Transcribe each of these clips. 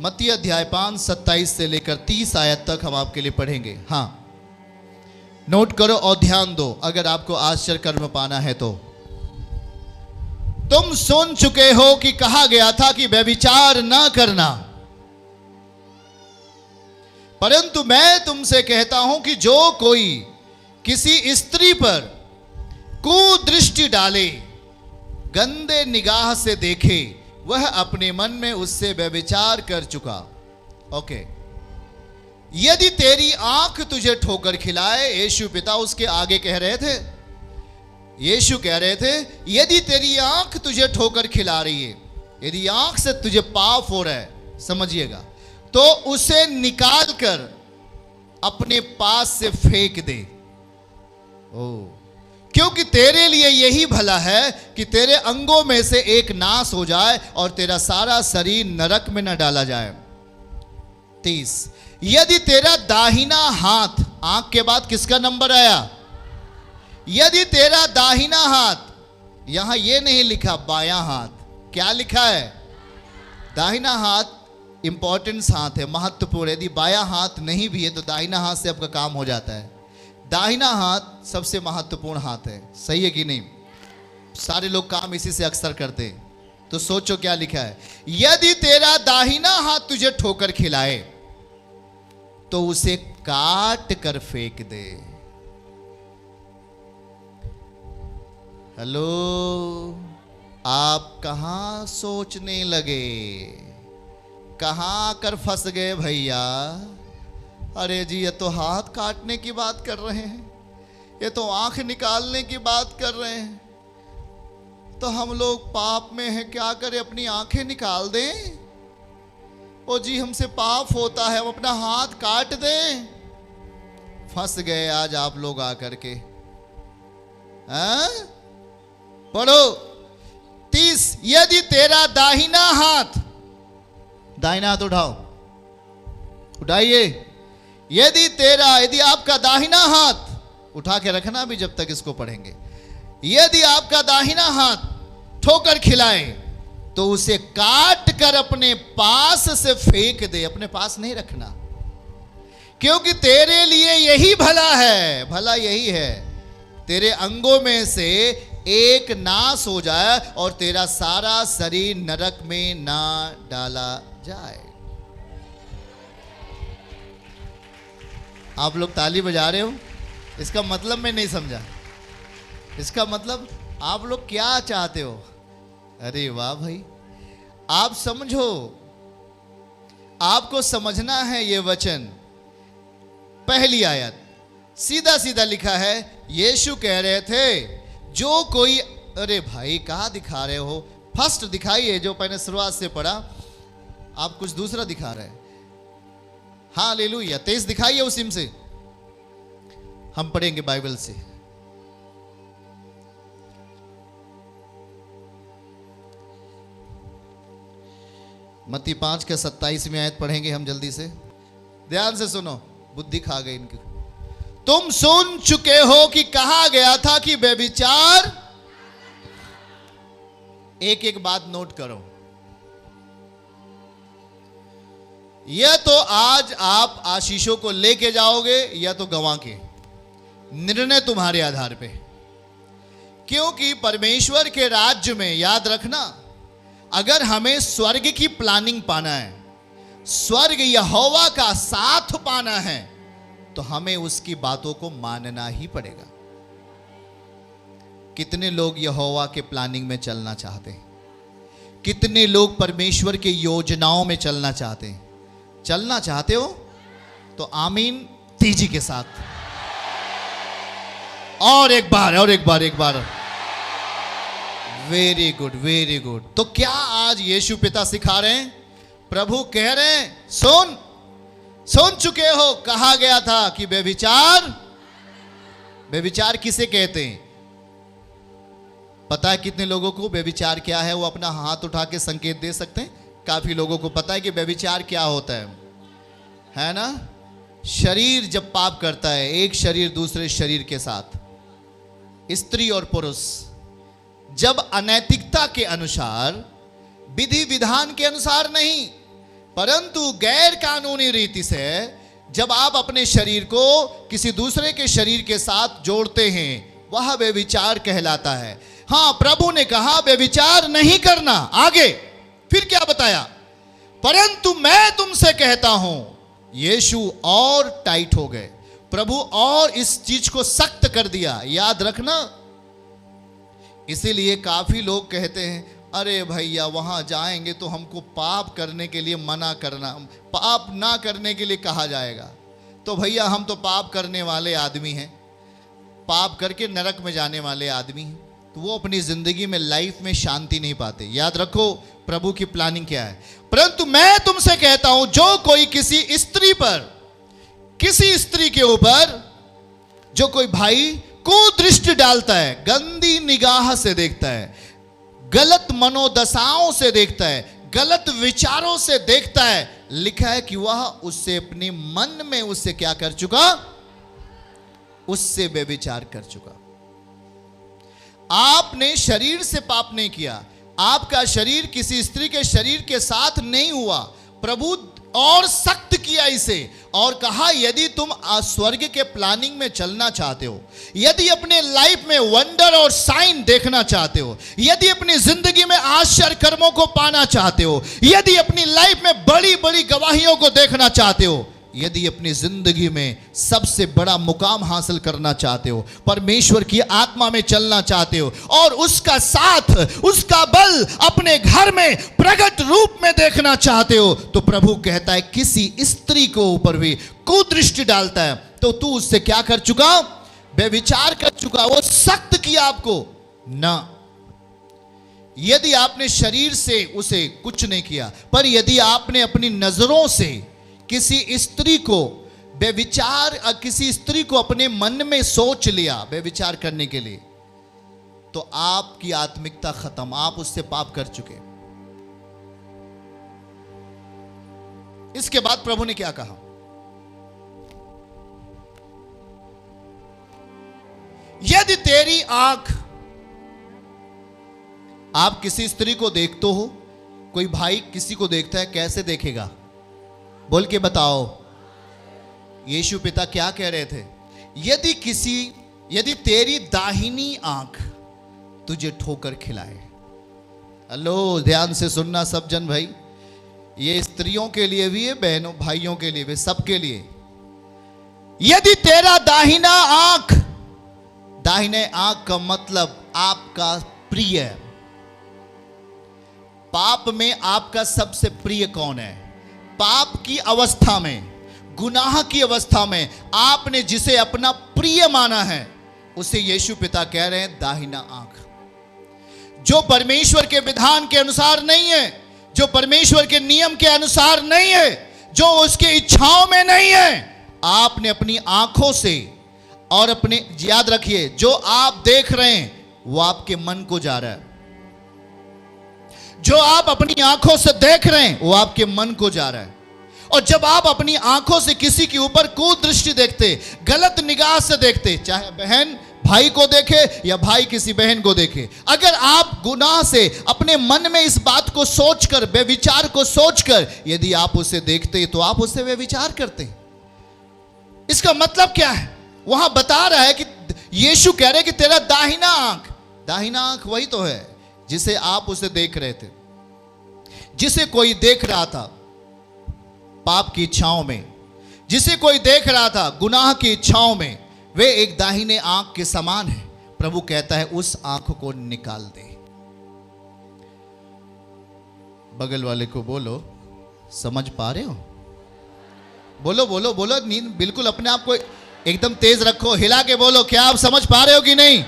मत्ती अध्याय 5 27 से लेकर 30 आयत तक हम आपके लिए पढ़ेंगे। हाँ, नोट करो और ध्यान दो अगर आपको आश्चर्य कर्म पाना है तो। तुम सुन चुके हो कि कहा गया था कि व्यभिचार न करना, परंतु मैं तुमसे कहता हूं कि जो कोई किसी स्त्री पर कुदृष्टि डाले, गंदे निगाह से देखे, वह अपने मन में उससे व्यभिचार कर चुका। ओके, यदि तेरी आंख तुझे ठोकर खिलाए, यीशु पिता उसके आगे कह रहे थे, यीशु कह रहे थे, यदि तेरी आंख तुझे ठोकर खिला रही है, यदि आंख से तुझे पाप हो रहा है, समझिएगा, तो उसे निकाल कर अपने पास से फेंक दे। क्योंकि तेरे लिए यही भला है कि तेरे अंगों में से एक नाश हो जाए और तेरा सारा शरीर नरक में न डाला जाए। 30, यदि तेरा दाहिना हाथ, आंख के बाद किसका नंबर आया? यदि तेरा दाहिना हाथ, यहां यह नहीं लिखा बायां हाथ, क्या लिखा है? दाहिना हाथ इंपॉर्टेंस हाथ है, महत्वपूर्ण। यदि बायां हाथ नहीं भी है तो दाहिना हाथ से आपका काम हो जाता है। दाहिना हाथ सबसे महत्वपूर्ण हाथ है, सही है कि नहीं? सारे लोग काम इसी से अक्सर करते हैं। तो सोचो क्या लिखा है, यदि तेरा दाहिना हाथ तुझे ठोकर खिलाए तो उसे काट कर फेंक दे। हेलो, आप कहां सोचने लगे? कहां आकर फंस गए भैया? अरे जी, ये तो हाथ काटने की बात कर रहे हैं, ये तो आंख निकालने की बात कर रहे हैं, तो हम लोग पाप में हैं, क्या करें? अपनी आंखें निकाल दें? ओ जी, हमसे पाप होता है, हम अपना हाथ काट दें? फंस गए आज आप लोग आकर के। पढ़ो 30, यदि तेरा दाहिना हाथ, दाहिना हाथ उठाओ, उठाइए। यदि आपका दाहिना हाथ, उठा के रखना भी जब तक इसको पढ़ेंगे, यदि आपका दाहिना हाथ ठोकर खिलाए तो उसे काट कर अपने पास से फेंक दे। अपने पास नहीं रखना, क्योंकि तेरे लिए यही भला है, भला यही है, तेरे अंगों में से एक नाश हो जाए और तेरा सारा शरीर नरक में ना डाला जाए। आप लोग ताली बजा रहे हो, इसका मतलब मैं नहीं समझा। इसका मतलब आप लोग क्या चाहते हो? अरे वाह भाई, आप समझो, आपको समझना है ये वचन। पहली आयत सीधा सीधा लिखा है, यीशु कह रहे थे, जो कोई, अरे भाई कहां दिखा रहे हो? फर्स्ट दिखाइए, जो मैंने शुरुआत से पढ़ा, आप कुछ दूसरा दिखा रहे हैं। हालेलुया, 23 दिखाइए उसी से, हम पढ़ेंगे बाइबल से। मत्ती 5 के 27 में आयत पढ़ेंगे हम जल्दी से, ध्यान से सुनो, बुद्धि खा गई इनकी। तुम सुन चुके हो कि कहा गया था कि व्यभिचार, एक एक बात नोट करो। या तो आज आप आशीषों को लेके जाओगे या तो गंवा के, निर्णय तुम्हारे आधार पे। क्योंकि परमेश्वर के राज्य में, याद रखना, अगर हमें स्वर्ग की प्लानिंग पाना है, स्वर्ग यहोवा का साथ पाना है, तो हमें उसकी बातों को मानना ही पड़ेगा। कितने लोग यहोवा के प्लानिंग में चलना चाहते हैं? कितने लोग परमेश्वर के योजनाओं में चलना चाहते हैं? चलना चाहते हो तो आमीन तेजी के साथ, और एक बार। Very good, very good. तो क्या आज यीशु पिता सिखा रहे हैं? प्रभु कह रहे हैं, सुन चुके हो, कहा गया था कि व्यभिचार किसे कहते हैं? पता है कितने लोगों को व्यभिचार क्या है? वो अपना हाथ उठा के संकेत दे सकते हैं। काफी लोगों को पता है कि व्यभिचार क्या होता है ना? शरीर जब पाप करता है, एक शरीर दूसरे शरीर के साथ, स्त्री और पुरुष जब अनैतिकता के अनुसार, विधि विधान के अनुसार नहीं, परंतु गैर कानूनी रीति से जब आप अपने शरीर को किसी दूसरे के शरीर के साथ जोड़ते हैं, वह व्यभिचार कहलाता है। हां, प्रभु ने कहा व्यभिचार नहीं करना। आगे फिर क्या बताया? परंतु मैं तुमसे कहता हूं। यीशु और टाइट हो गए, प्रभु और इस चीज को सख्त कर दिया, याद रखना। इसीलिए काफी लोग कहते हैं, अरे भैया वहां जाएंगे तो हमको पाप करने के लिए मना करना, पाप ना करने के लिए कहा जाएगा। तो भैया हम तो पाप करने वाले आदमी हैं, पाप करके नरक में जाने वाले आदमी हैं, तो वो अपनी जिंदगी में, लाइफ में शांति नहीं पाते। याद रखो प्रभु की प्लानिंग क्या है। परंतु मैं तुमसे कहता हूं, जो कोई किसी स्त्री पर, किसी स्त्री के ऊपर जो कोई भाई कुदृष्टि डालता है, गंदी निगाह से देखता है, गलत मनोदशाओं से देखता है, गलत विचारों से देखता है, लिखा है कि वह उससे अपने मन में उससे क्या कर चुका? उससे व्यभिचार कर चुका। आपने शरीर से पाप नहीं किया, आपका शरीर किसी स्त्री के शरीर के साथ नहीं हुआ। प्रभु और सख्त किया इसे और कहा, यदि तुम स्वर्ग के प्लानिंग में चलना चाहते हो, यदि अपने लाइफ में वंडर और साइन देखना चाहते हो, यदि अपनी जिंदगी में आश्चर्य कर्मों को पाना चाहते हो, यदि अपनी लाइफ में बड़ी बड़ी गवाहियों को देखना चाहते हो, यदि अपनी जिंदगी में सबसे बड़ा मुकाम हासिल करना चाहते हो, परमेश्वर की आत्मा में चलना चाहते हो और उसका साथ, उसका बल अपने घर में प्रकट रूप में देखना चाहते हो, तो प्रभु कहता है किसी स्त्री को ऊपर भी कुदृष्टि डालता है तो तू उससे क्या कर चुका? व्यभिचार कर चुका। वो सख्त किया आपको ना। यदि आपने शरीर से उसे कुछ नहीं किया, पर यदि आपने अपनी नजरों से किसी स्त्री को व्यभिचार, किसी स्त्री को अपने मन में सोच लिया व्यभिचार करने के लिए, तो आपकी आत्मिकता खत्म, आप उससे पाप कर चुके। इसके बाद प्रभु ने क्या कहा? यदि तेरी आंख, आप किसी स्त्री को देखते हो, कोई भाई किसी को देखता है, कैसे देखेगा? बोल के बताओ। यीशु पिता क्या कह रहे थे? यदि तेरी दाहिनी आंख तुझे ठोकर खिलाए। हेलो, ध्यान से सुनना सब जन भाई, ये स्त्रियों के लिए भी है, बहनों भाइयों के लिए भी, सबके लिए। यदि तेरा दाहिना आंख, दाहिने आंख का मतलब आपका प्रिय, पाप में आपका सबसे प्रिय कौन है? पाप की अवस्था में, गुनाह की अवस्था में आपने जिसे अपना प्रिय माना है, उसे यीशु पिता कह रहे हैं दाहिना आंख। जो परमेश्वर के विधान के अनुसार नहीं है, जो परमेश्वर के नियम के अनुसार नहीं है, जो उसकी इच्छाओं में नहीं है, आपने अपनी आंखों से और अपने, याद रखिए, जो आप देख रहे हैं वो आपके मन को जा रहा है। जो आप अपनी आंखों से देख रहे हैं वो आपके मन को जा रहा है। और जब आप अपनी आंखों से किसी के ऊपर कुदृष्टि देखते, गलत निगाह से देखते, चाहे बहन भाई को देखे या भाई किसी बहन को देखे, अगर आप गुनाह से अपने मन में इस बात को सोचकर, व्यभिचार को सोचकर यदि आप उसे देखते तो आप उससे व्यभिचार करते। इसका मतलब क्या है? वहां बता रहा है कि यीशु कह रहे कि तेरा दाहिना आंख, दाहिना आंख वही तो है जिसे आप उसे देख रहे थे, जिसे कोई देख रहा था पाप की इच्छाओं में, जिसे कोई देख रहा था गुनाह की इच्छाओं में, वे एक दाहिने आंख के समान है। प्रभु कहता है उस आंख को निकाल दे। बगल वाले को बोलो, समझ पा रहे हो? बोलो बोलो बोलो, नींद बिल्कुल अपने आप को एकदम तेज रखो, हिला के बोलो, क्या आप समझ पा रहे हो कि नहीं?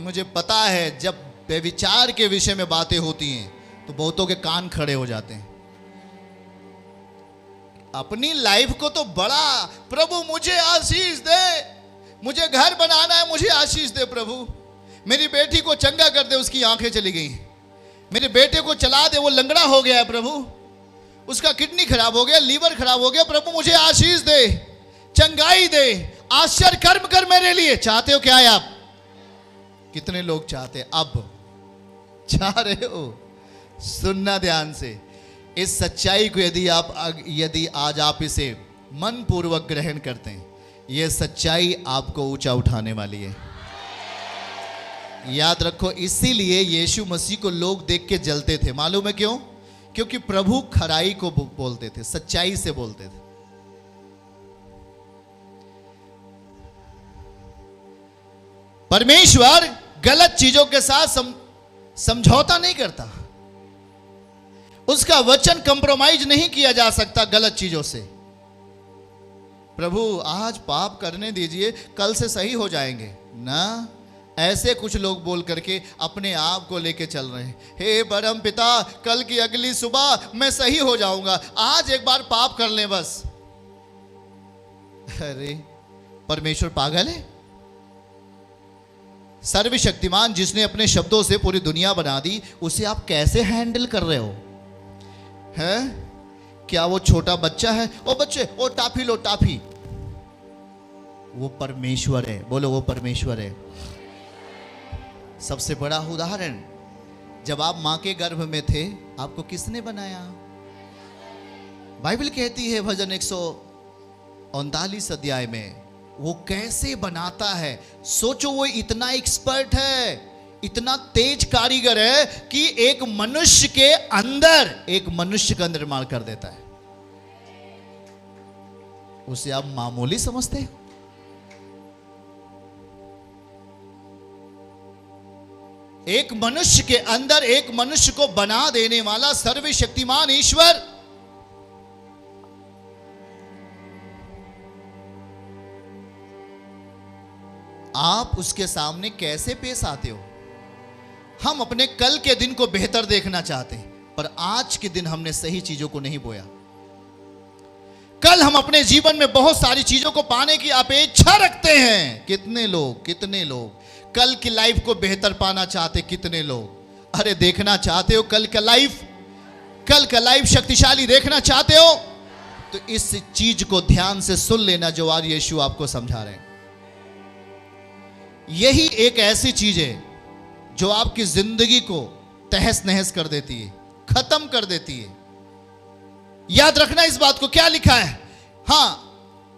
मुझे पता है जब व्यभिचार के विषय में बातें होती हैं तो बहुतों के कान खड़े हो जाते हैं। अपनी लाइफ को तो बड़ा, प्रभु मुझे आशीष दे, मुझे घर बनाना है, मुझे आशीष दे प्रभु, मेरी बेटी को चंगा कर दे, उसकी आंखें चली गई, मेरे बेटे को चला दे, वो लंगड़ा हो गया है प्रभु, उसका किडनी खराब हो गया, लीवर खराब हो गया, प्रभु मुझे आशीष दे, चंगाई दे, आश्चर्य कर्म कर मेरे लिए। चाहते हो क्या है आप? कितने लोग चाहते? अब चाह रहे हो? सुनना ध्यान से, इस सच्चाई को यदि आज आप इसे मन पूर्वक ग्रहण करते हैं, यह सच्चाई आपको ऊंचा उठाने वाली है। याद रखो, इसीलिए यीशु मसीह को लोग देख के जलते थे। मालूम है क्यों? क्योंकि प्रभु खराई को बोलते थे, सच्चाई से बोलते थे। परमेश्वर गलत चीजों के साथ समझौता नहीं करता। उसका वचन कंप्रोमाइज नहीं किया जा सकता गलत चीजों से। प्रभु आज पाप करने दीजिए, कल से सही हो जाएंगे ना, ऐसे कुछ लोग बोल करके अपने आप को लेके चल रहे हैं। हे परम पिता, कल की अगली सुबह मैं सही हो जाऊंगा, आज एक बार पाप कर लें बस। अरे परमेश्वर पागल है? सर्वशक्तिमान जिसने अपने शब्दों से पूरी दुनिया बना दी, उसे आप कैसे हैंडल कर रहे हो? हैं? क्या वो छोटा बच्चा है? ओ बच्चे, ओ टाफी लो टाफी। वो परमेश्वर है। बोलो, वो परमेश्वर है। सबसे बड़ा उदाहरण, जब आप मां के गर्भ में थे, आपको किसने बनाया? बाइबल कहती है भजन 139 अध्याय में, वो कैसे बनाता है। सोचो, वो इतना एक्सपर्ट है, इतना तेज कारीगर है कि एक मनुष्य का निर्माण कर देता है। उसे आप मामूली समझते हैं? एक मनुष्य के अंदर एक मनुष्य को बना देने वाला सर्वशक्तिमान ईश्वर, आप उसके सामने कैसे पेश आते हो? हम अपने कल के दिन को बेहतर देखना चाहते हैं, पर आज के दिन हमने सही चीजों को नहीं बोया। कल हम अपने जीवन में बहुत सारी चीजों को पाने की अपेक्षा रखते हैं। कितने लोग कल की लाइफ को बेहतर पाना चाहते। कितने लोग, अरे देखना चाहते हो कल का लाइफ शक्तिशाली देखना चाहते हो, तो इस चीज को ध्यान से सुन लेना जो आज यीशु आपको समझा रहे हैं। यही एक ऐसी चीज है जो आपकी जिंदगी को तहस नहस कर देती है, खत्म कर देती है। याद रखना इस बात को, क्या लिखा है? हां,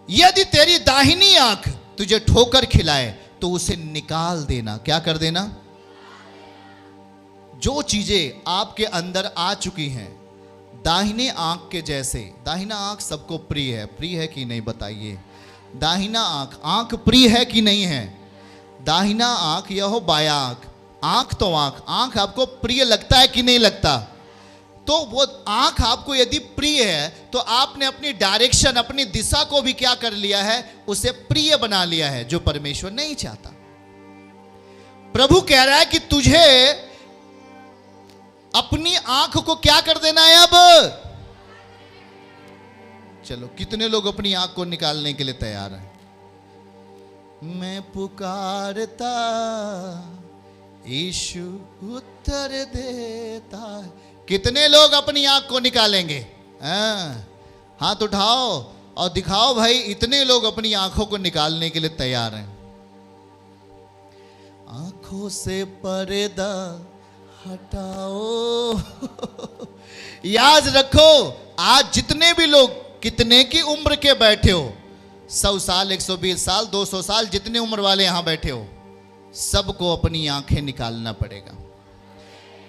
यदि तेरी दाहिनी आंख तुझे ठोकर खिलाए तो उसे निकाल देना। क्या कर देना? जो चीजें आपके अंदर आ चुकी हैं दाहिने आंख के जैसे, दाहिना आंख सबको प्रिय है कि नहीं बताइए? दाहिना आंख प्रिय है कि नहीं है? दाहिना आंख या हो बाया आंख तो आंख आपको प्रिय लगता है कि नहीं लगता? तो वो आंख आपको यदि प्रिय है तो आपने अपनी डायरेक्शन, अपनी दिशा को भी क्या कर लिया है? उसे प्रिय बना लिया है, जो परमेश्वर नहीं चाहता। प्रभु कह रहा है कि तुझे अपनी आंख को क्या कर देना है अब? चलो, कितने लोग अपनी आंख को निकालने के लिए तैयार हैं? मैं पुकारता यीशु उत्तर देता है। कितने लोग अपनी आंख को निकालेंगे? हाथ उठाओ और दिखाओ भाई, इतने लोग अपनी आंखों को निकालने के लिए तैयार हैं। आंखों से पर्दा हटाओ। याद रखो, आज जितने भी लोग कितने की उम्र के बैठे हो, 100 साल, 120 साल, 200 साल, जितने उम्र वाले यहां बैठे हो, सबको अपनी आंखें निकालना पड़ेगा।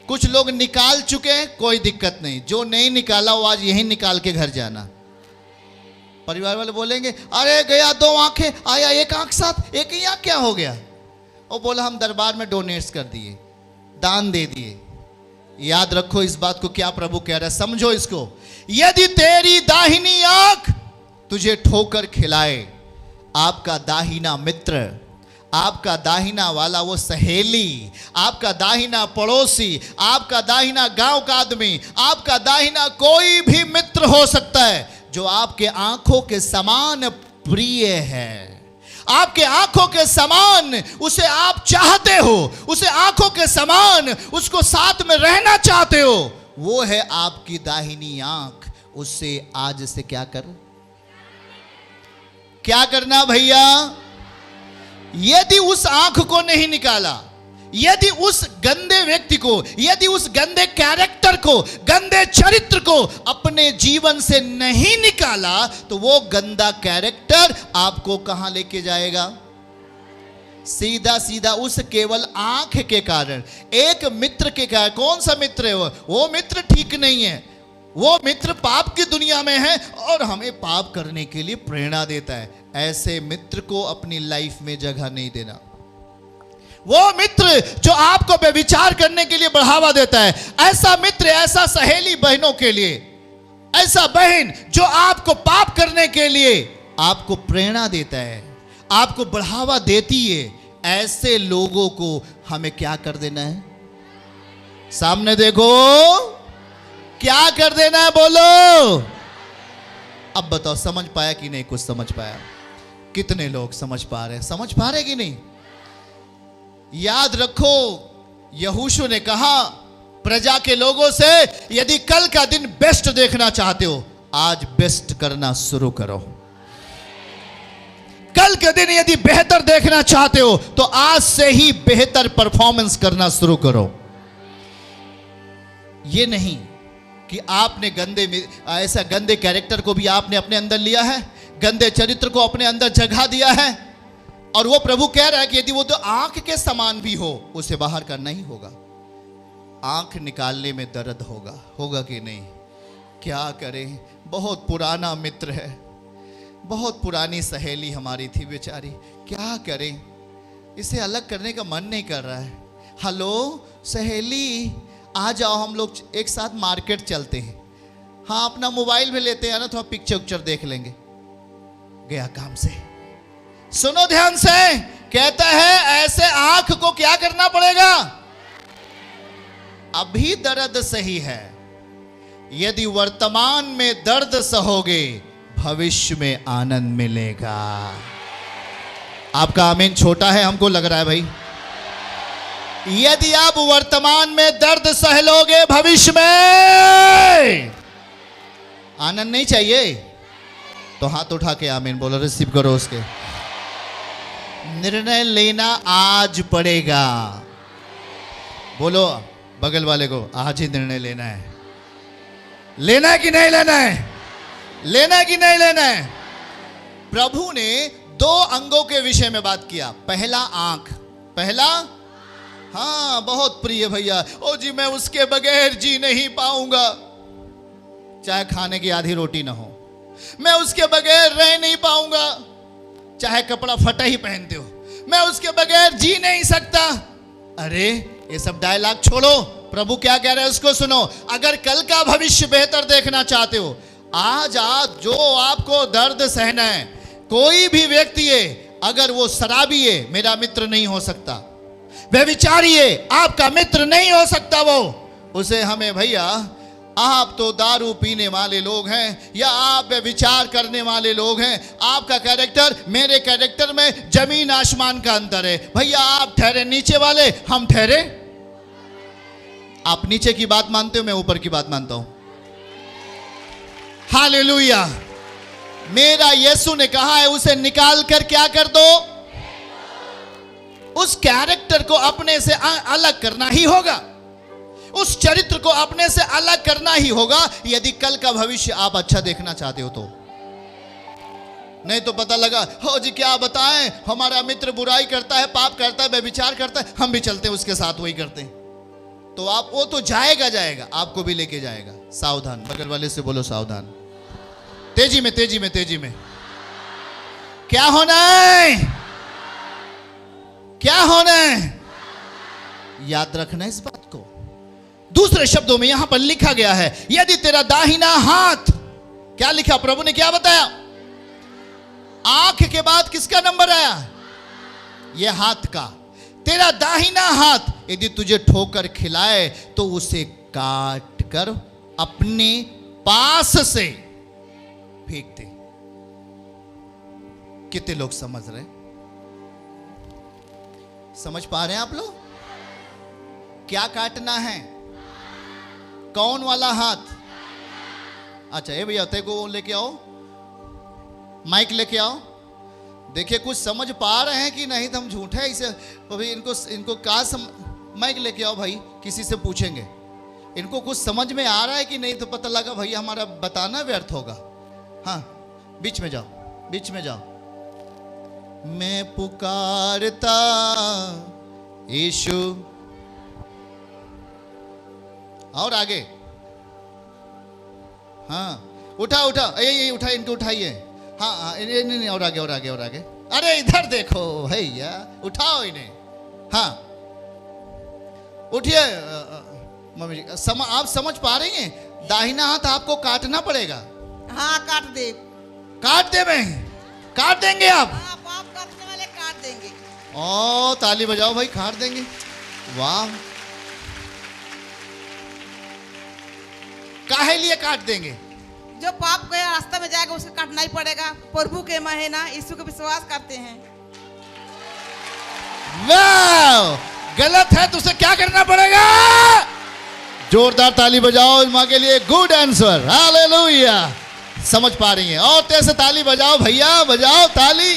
कुछ लोग निकाल चुके हैं, कोई दिक्कत नहीं। जो नहीं निकाला वो आज यहीं निकाल के घर जाना। परिवार वाले बोलेंगे, अरे गया 2 आंखें, आया 1 आंख साथ, 1 ही आंख क्या हो गया? वो बोला हम दरबार में डोनेट्स कर दिए, दान दे दिए। याद रखो इस बात को, क्या प्रभु कह रहा है, समझो इसको। यदि तेरी दाहिनी आंख तुझे ठोकर खिलाए, आपका दाहिना मित्र, आपका दाहिना वाला वो सहेली, आपका दाहिना पड़ोसी, आपका दाहिना गांव का आदमी, आपका दाहिना कोई भी मित्र हो सकता है जो आपके आंखों के समान प्रिय है, आपके आंखों के समान उसे आप चाहते हो, उसे आंखों के समान उसको साथ में रहना चाहते हो, वो है आपकी दाहिनी आंख। उससे आज से क्या करना भैया? यदि उस आंख को नहीं निकाला, यदि उस गंदे गंदे व्यक्ति को, यदि उस गंदे कैरेक्टर को, गंदे चरित्र को अपने जीवन से नहीं निकाला तो वो गंदा कैरेक्टर आपको कहां लेके जाएगा? सीधा सीधा उस केवल आंख के कारण, एक मित्र के कारण। कौन सा मित्र है वो मित्र ठीक नहीं है, वो मित्र पाप की दुनिया में है और हमें पाप करने के लिए प्रेरणा देता है। ऐसे मित्र को अपनी लाइफ में जगह नहीं देना। वो मित्र जो आपको व्यभिचार करने के लिए बढ़ावा देता है, ऐसा मित्र, ऐसा सहेली बहनों के लिए, ऐसा बहन जो आपको पाप करने के लिए आपको प्रेरणा देता है, आपको बढ़ावा देती है, ऐसे लोगों को हमें क्या कर देना है? सामने देखो, क्या कर देना है बोलो। अब बताओ, समझ पाया कि नहीं? कुछ समझ पाया? कितने लोग समझ पा रहे हैं? समझ पा रहे कि नहीं? याद रखो, यहोशू ने कहा प्रजा के लोगों से, यदि कल का दिन बेस्ट देखना चाहते हो, आज बेस्ट करना शुरू करो। कल के दिन यदि बेहतर देखना चाहते हो तो आज से ही बेहतर परफॉर्मेंस करना शुरू करो। ये नहीं कि आपने ऐसा गंदे कैरेक्टर को भी आपने अपने अंदर लिया है, गंदे चरित्र को अपने अंदर जगह दिया है, और वो प्रभु कह रहा है कि यदि वो तो आंख के समान भी हो, उसे बाहर करना ही होगा। आंख निकालने में दर्द होगा कि नहीं? क्या करें, बहुत पुराना मित्र है, बहुत पुरानी सहेली हमारी थी बेचारी, क्या करें, इसे अलग करने का मन नहीं कर रहा है। हेलो सहेली, आ जाओ, हम लोग एक साथ मार्केट चलते हैं। हाँ, अपना मोबाइल भी लेते हैं ना, थोड़ा पिक्चर उक्चर देख लेंगे। गया काम से। सुनो ध्यान से, कहता है ऐसे आंख को क्या करना पड़ेगा? अभी दर्द सही है, यदि वर्तमान में दर्द सहोगे, भविष्य में आनंद मिलेगा। आपका आमीन छोटा है, हमको लग रहा है भाई। यदि आप वर्तमान में दर्द सह लोगे, भविष्य में आनंद नहीं चाहिए तो हाथ उठा के आमीन बोलो, रिसीव करो उसके। निर्णय लेना आज पड़ेगा। बोलो बगल वाले को, आज ही निर्णय लेना है। लेना है कि नहीं लेना है? लेना है कि नहीं लेना है? प्रभु ने दो अंगों के विषय में बात किया। पहला आंख, पहला, हाँ बहुत प्रिय भैया, ओ जी मैं उसके बगैर जी नहीं पाऊंगा, चाहे खाने की आधी रोटी ना हो, मैं उसके बगैर रह नहीं पाऊंगा, चाहे कपड़ा फटा ही पहनते हो, मैं उसके बगैर जी नहीं सकता। अरे ये सब डायलॉग छोड़ो, प्रभु क्या कह रहे हैं उसको सुनो। अगर कल का भविष्य बेहतर देखना चाहते हो, आज जो आपको दर्द सहना है, कोई भी व्यक्ति है, अगर वो शराबी है, मेरा मित्र नहीं हो सकता। व्यभिचारी है, आपका मित्र नहीं हो सकता। वो उसे हमें, भैया आप तो दारू पीने वाले लोग हैं या आप व्यभिचार करने वाले लोग हैं, आपका कैरेक्टर मेरे कैरेक्टर में जमीन आसमान का अंतर है। भैया आप ठहरे नीचे वाले, हम ठहरे, आप नीचे की बात मानते हो, मैं ऊपर की बात मानता हूं। हालेलुया। मेरा यीशु ने कहा है, उसे निकाल कर क्या कर दो? उस कैरेक्टर को अपने से अलग करना ही होगा, उस चरित्र को अपने से अलग करना ही होगा, यदि कल का भविष्य आप अच्छा देखना चाहते हो तो। नहीं तो पता लगा, हो जी क्या बताएं, हमारा मित्र बुराई करता है, पाप करता है, व्यभिचार करता है, हम भी चलते हैं उसके साथ, वही करते हैं, तो आप, वो तो जाएगा, आपको भी लेके जाएगा। सावधान, बगल वाले से बोलो सावधान। तेजी में, तेजी में, तेजी में। क्या होना है? क्या होना है? याद रखना इस बात को। दूसरे शब्दों में यहां पर लिखा गया है, यदि तेरा दाहिना हाथ, क्या लिखा प्रभु ने, क्या बताया? आंख के बाद किसका नंबर आया? यह हाथ का। तेरा दाहिना हाथ यदि तुझे ठोकर खिलाए तो उसे काट कर अपने पास से फेंक दे। कितने लोग समझ रहे? समझ पा रहे हैं आप लोग? क्या काटना है? कौन वाला हाथ? अच्छा ये भैया तेरे को लेके आओ, माइक लेके आओ। देखिए कुछ समझ पा रहे हैं कि नहीं, तो हम झूठे इसे अभी इनको क्या माइक लेके आओ भाई, किसी से पूछेंगे इनको कुछ समझ में आ रहा है कि नहीं, तो पता लगा भैया हमारा बताना व्यर्थ होगा। हाँ, बीच में जाओ, बीच में जाओ। मैं पुकारता यीशु, और आगे। हाँ, उठा उठा, ये उठा, इनको उठाइए। हाँ हाँ, नहीं, और आगे, और आगे, और आगे। अरे इधर देखो भैया, उठाओ इन्हें। हाँ, उठिए मम्मी जी। आप समझ पा रही हैं, दाहिना हाथ आपको काटना पड़ेगा। हाँ, काट दे। काट दे, मैं काट देंगे आप। हाँ, पाप करने वाले काट देंगे। ओ, ताली बजाओ भाई, काट देंगे। वाह, काहे लिए काट देंगे? जो पाप गया रास्ता में जाएगा उसको काटना ही पड़ेगा। प्रभु के महीना यीशु को विश्वास करते हैं। वाह, गलत है तो उसे क्या करना पड़ेगा? जोरदार ताली बजाओ माँ के लिए। Good answer, hallelujah. समझ पा रही हैं? और तेज से ताली बजाओ भैया, बजाओ ताली।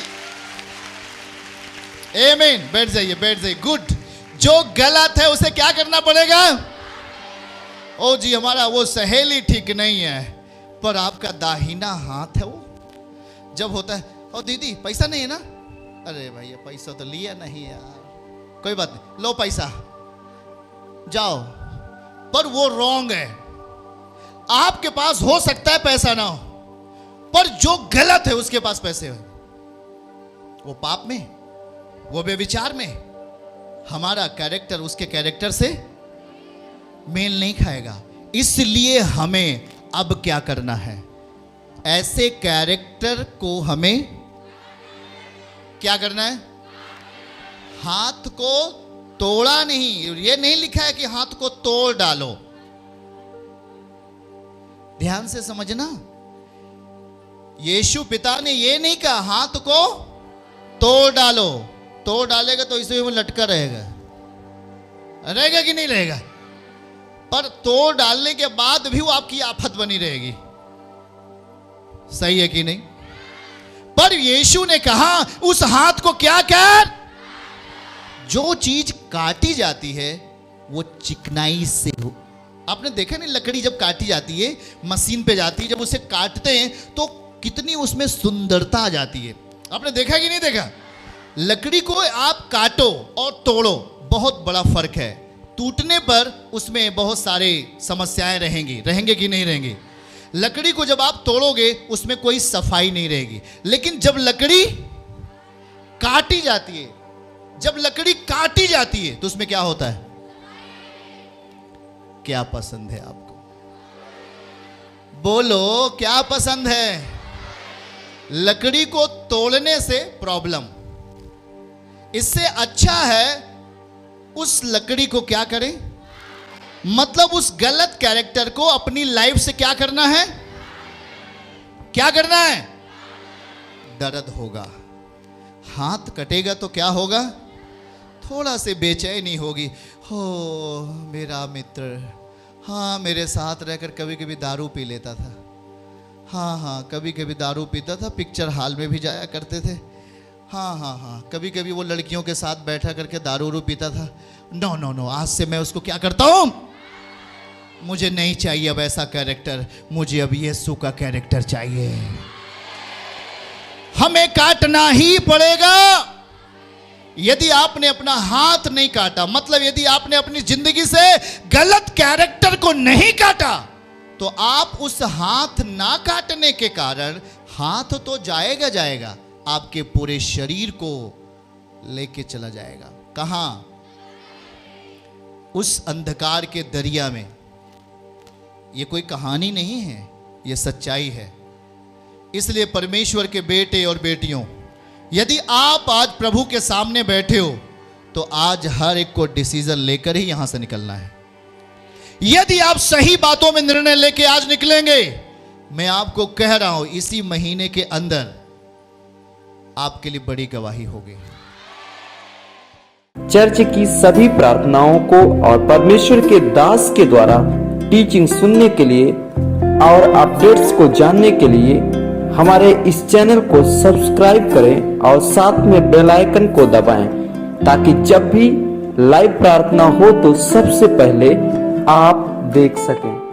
आमीन। बैठ जाइए, बैठ जाइए। गुड। जो गलत है उसे क्या करना पड़ेगा? ओ जी, हमारा वो सहेली ठीक नहीं है, पर आपका दाहिना हाथ है वो जब होता है, ओ दीदी पैसा नहीं है ना? अरे भैया पैसा तो लिया नहीं यार, कोई बात नहीं, लो पैसा, जाओ। पर वो रॉन्ग है। आपके पास हो सकता है पैसा ना हो, पर जो गलत है उसके पास पैसे हो, वो पाप में, वो बेविचार में, हमारा कैरेक्टर उसके कैरेक्टर से मेल नहीं खाएगा। इसलिए हमें अब क्या करना है? ऐसे कैरेक्टर को हमें क्या करना है? हाथ को तोड़ा नहीं, ये नहीं लिखा है कि हाथ को तोड़ डालो। ध्यान से समझना, यीशु पिता ने ये नहीं कहा हाथ को तोड़ डालो। तोड़ डालेगा तो इसे में लटका रहेगा, रहेगा कि नहीं रहेगा? पर तोड़ डालने के बाद भी वो आपकी आफत बनी रहेगी। सही है कि नहीं? पर यीशु ने कहा उस हाथ को क्या कर? जो चीज काटी जाती है वो चिकनाई से हो। आपने देखा नहीं, लकड़ी जब काटी जाती है, मशीन पे जाती है, जब उसे काटते हैं तो कितनी उसमें सुंदरता आ जाती है। आपने देखा कि नहीं देखा? लकड़ी को आप काटो और तोड़ो, बहुत बड़ा फर्क है। टूटने पर उसमें बहुत सारे समस्याएं रहेंगी, रहेंगे कि नहीं रहेंगे? लकड़ी को जब आप तोड़ोगे उसमें कोई सफाई नहीं रहेगी। लेकिन जब लकड़ी काटी जाती है, जब लकड़ी काटी जाती है तो उसमें क्या होता है? क्या पसंद है आपको? बोलो, क्या पसंद है? लकड़ी को तोड़ने से प्रॉब्लम, इससे अच्छा है उस लकड़ी को क्या करें? मतलब उस गलत कैरेक्टर को अपनी लाइफ से क्या करना है? क्या करना है? दर्द होगा। हाथ कटेगा तो क्या होगा? थोड़ा से बेचैनी होगी। हो मेरा मित्र, हाँ मेरे साथ रहकर कभी कभी दारू पी लेता था, हाँ कभी कभी दारू पीता था, पिक्चर हॉल में भी जाया करते थे, हाँ कभी कभी वो लड़कियों के साथ बैठा करके दारू पीता था। नो, आज से मैं उसको क्या करता हूं? मुझे नहीं चाहिए अब ऐसा कैरेक्टर, मुझे अब यीशु का कैरेक्टर चाहिए। हमें काटना ही पड़ेगा। यदि आपने अपना हाथ नहीं काटा, मतलब यदि आपने अपनी जिंदगी से गलत कैरेक्टर को नहीं काटा, तो आप उस हाथ ना काटने के कारण, हाथ तो जाएगा, आपके पूरे शरीर को लेके चला जाएगा। कहां? उस अंधकार के दरिया में। ये कोई कहानी नहीं है, ये सच्चाई है। इसलिए परमेश्वर के बेटे और बेटियों, यदि आप आज प्रभु के सामने बैठे हो तो आज हर एक को डिसीजन लेकर ही यहां से निकलना है। यदि आप सही बातों में निर्णय लेके आज निकलेंगे, मैं आपको कह रहा हूं इसी महीने के अंदर आपके लिए बड़ी गवाही होगी। चर्च की सभी प्रार्थनाओं को और परमेश्वर के दास के द्वारा टीचिंग सुनने के लिए और अपडेट्स को जानने के लिए हमारे इस चैनल को सब्सक्राइब करें और साथ में बेल आइकन को दबाएं, ताकि जब भी लाइव प्रार्थना हो तो सबसे पहले आप देख सकें।